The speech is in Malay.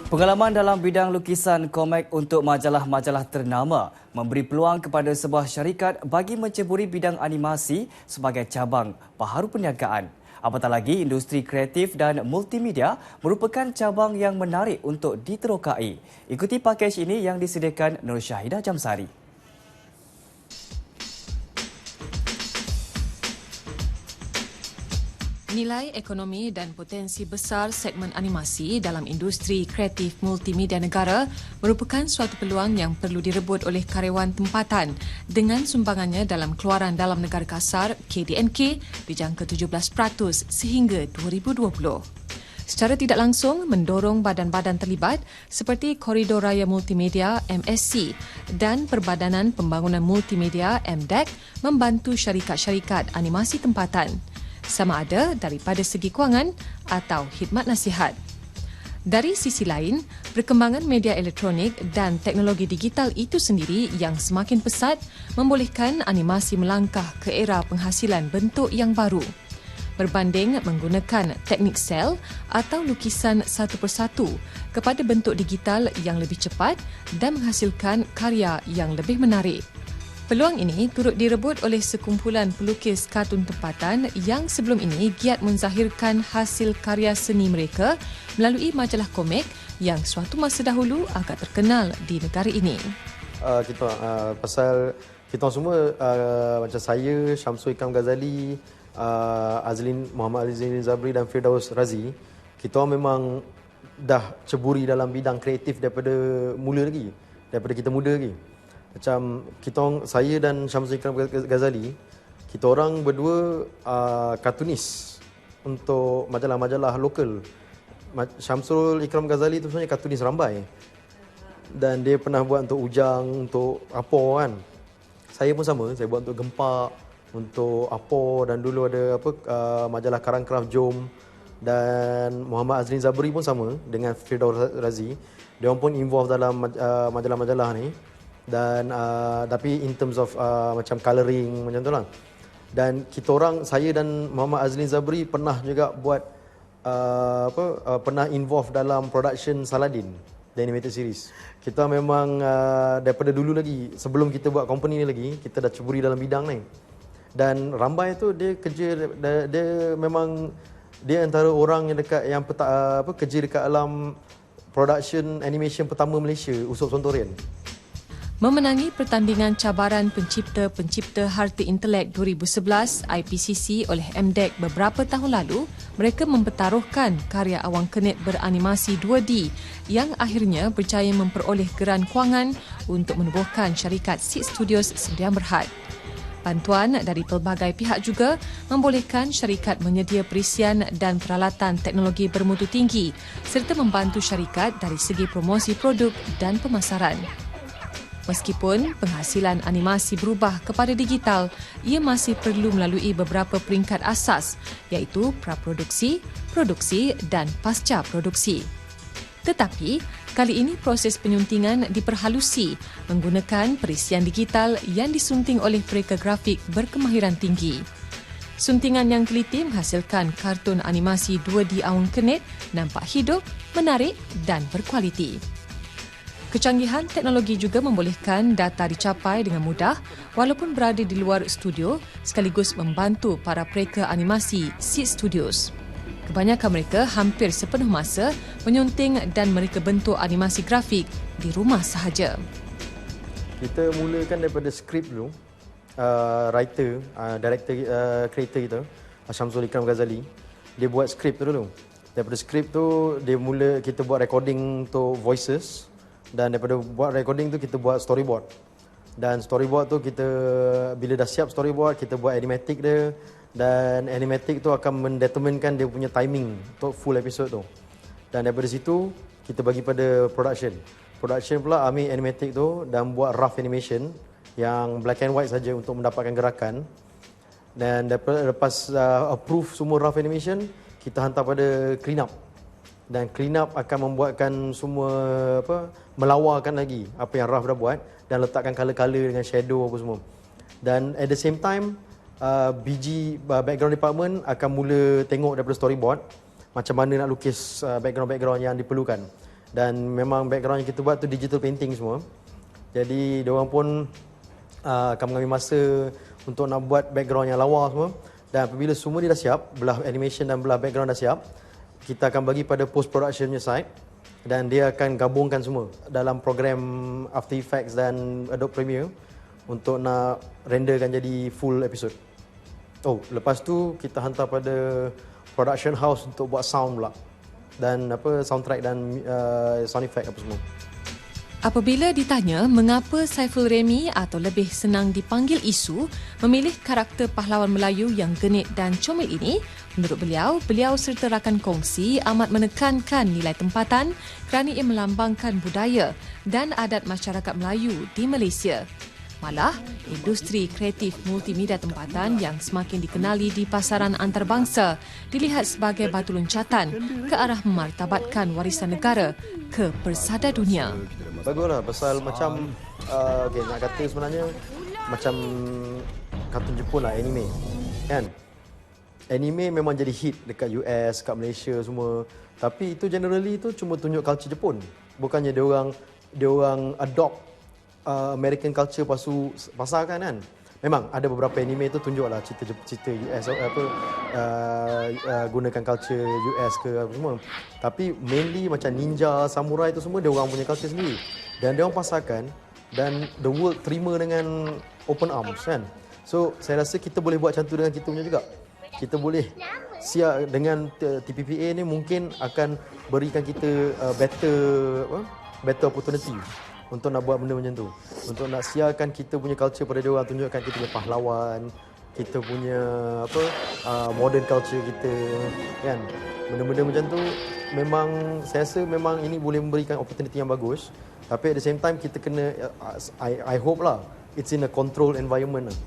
Pengalaman dalam bidang lukisan komik untuk majalah-majalah ternama memberi peluang kepada sebuah syarikat bagi menceburi bidang animasi sebagai cabang baharu perniagaan. Apatah lagi, industri kreatif dan multimedia merupakan cabang yang menarik untuk diterokai. Ikuti pakej ini yang disediakan Nur Syahidah Jamsari. Nilai ekonomi dan potensi besar segmen animasi dalam industri kreatif multimedia negara merupakan suatu peluang yang perlu direbut oleh karyawan tempatan dengan sumbangannya dalam keluaran dalam negara kasar KDNK dijangka 17% sehingga 2020. Secara tidak langsung mendorong badan-badan terlibat seperti Koridor Raya Multimedia MSC dan Perbadanan Pembangunan Multimedia MDEC membantu syarikat-syarikat animasi tempatan, sama ada daripada segi kewangan atau khidmat nasihat. Dari sisi lain, perkembangan media elektronik dan teknologi digital itu sendiri yang semakin pesat membolehkan animasi melangkah ke era penghasilan bentuk yang baru. Berbanding menggunakan teknik sel atau lukisan satu persatu kepada bentuk digital yang lebih cepat dan menghasilkan karya yang lebih menarik. Peluang ini turut direbut oleh sekumpulan pelukis kartun tempatan yang sebelum ini giat menzahirkan hasil karya seni mereka melalui majalah komik yang suatu masa dahulu agak terkenal di negara ini. Pasal kita semua macam saya, Syamsul Ikram Ghazali, Muhammad Azlin Zabri dan Firdaus Razi, kita memang dah ceburi dalam bidang kreatif daripada mula lagi, daripada kita muda lagi. Macam saya dan Syamsul Ikram Ghazali, kita orang berdua kartunis untuk majalah-majalah lokal. Syamsul Ikram Ghazali tu sebenarnya kartunis rambai. Dan dia pernah buat untuk Ujang, untuk Apa kan. Saya pun sama, saya buat untuk Gempak, untuk Apa, dan dulu ada majalah Karang Craft Jom. Dan Muhammad Azlin Zabri pun sama dengan Firdaus Razi. Dia pun involve dalam majalah-majalah ni. Dan tapi in terms of macam colouring macam tu lah. Dan kita orang, saya dan Muhammad Azlin Zabri pernah juga buat pernah involve dalam production Saladin, the animated series. Kita memang daripada dulu lagi, sebelum kita buat company ni lagi, kita dah ceburi dalam bidang ni. Dan Rambai tu dia kerja, dia memang dia antara orang yang kerja dekat alam production animation pertama Malaysia, Usop Sontorian. Memenangi pertandingan cabaran pencipta-pencipta Harta Intelek 2011 IPCC oleh MDEC beberapa tahun lalu, mereka mempertaruhkan karya awang kenit beranimasi 2D yang akhirnya berjaya memperoleh geran kewangan untuk menubuhkan syarikat Seed Studios Sdn Bhd. Bantuan dari pelbagai pihak juga membolehkan syarikat menyedia perisian dan peralatan teknologi bermutu tinggi serta membantu syarikat dari segi promosi produk dan pemasaran. Meskipun penghasilan animasi berubah kepada digital, ia masih perlu melalui beberapa peringkat asas iaitu praproduksi, produksi dan pasca produksi. Tetapi, kali ini proses penyuntingan diperhalusi menggunakan perisian digital yang disunting oleh pereka grafik berkemahiran tinggi. Suntingan yang teliti menghasilkan kartun animasi 2D awang kenit nampak hidup, menarik dan berkualiti. Kecanggihan teknologi juga membolehkan data dicapai dengan mudah walaupun berada di luar studio sekaligus membantu para pereka animasi Seed Studios. Kebanyakan mereka hampir sepenuh masa menyunting dan mereka bentuk animasi grafik di rumah sahaja. Kita mulakan daripada skrip dulu. Writer, director, creator kita, Syamsul Ikram Ghazali, dia buat skrip tu dulu. Daripada skrip tu, kita buat recording untuk voices. Dan daripada buat recording tu kita buat storyboard. Dan storyboard tu bila dah siap storyboard, kita buat animatic dia. Dan animatic tu akan mendeterminekan dia punya timing untuk full episode tu. Dan daripada situ kita bagi pada production. Production pula ambil animatic tu dan buat rough animation yang black and white saja untuk mendapatkan gerakan. Dan lepas approve semua rough animation, kita hantar pada clean up. Dan clean up akan membuatkan semua melawarkan lagi apa yang Raf dah buat dan letakkan color-color dengan shadow apa semua. Dan at the same time background department akan mula tengok daripada storyboard macam mana nak lukis background-background yang diperlukan. Dan memang background yang kita buat tu digital painting semua. Jadi diorang pun akan mengambil masa untuk nak buat background yang lawa semua. Dan apabila semua dia dah siap, belah animation dan belah background dah siap, kita akan bagi pada post production punya side dan dia akan gabungkan semua dalam program After Effects dan Adobe Premiere untuk nak renderkan jadi full episode. Oh, lepas tu kita hantar pada production house untuk buat sound pula. Dan soundtrack dan sound effect apa semua. Apabila ditanya mengapa Saiful Remy atau lebih senang dipanggil Isu memilih karakter pahlawan Melayu yang genit dan comel ini, menurut beliau serta rakan kongsi amat menekankan nilai tempatan kerana ia melambangkan budaya dan adat masyarakat Melayu di Malaysia. Malah, industri kreatif multimedia tempatan yang semakin dikenali di pasaran antarabangsa dilihat sebagai batu loncatan ke arah memartabatkan warisan negara ke persada dunia. Baguslah pasal macam nak kata sebenarnya macam kartun Jepun lah, anime. Kan? Anime memang jadi hit dekat US, kat Malaysia semua. Tapi itu generally tu cuma tunjuk culture Jepun. Bukannya dia orang adopt American culture pasarkan kan. Memang ada beberapa anime tu tunjuklah cerita US gunakan culture US ke apa semua. Tapi mainly macam ninja, samurai tu semua dia orang punya culture sendiri. Dan dia orang pasarkan dan the world terima dengan open arms kan. So saya rasa kita boleh buat macam tu dengan kita punya juga. Kita boleh siap dengan TPPA ni mungkin akan berikan kita better opportunity untuk nak buat benda macam tu. Untuk nak siarkan kita punya culture pada dia orang, tunjukkan kita punya pahlawan, kita punya modern culture kita kan. Benda-benda macam tu memang saya rasa memang ini boleh memberikan opportunity yang bagus. Tapi at the same time kita kena I hope lah it's in a controlled environment lah.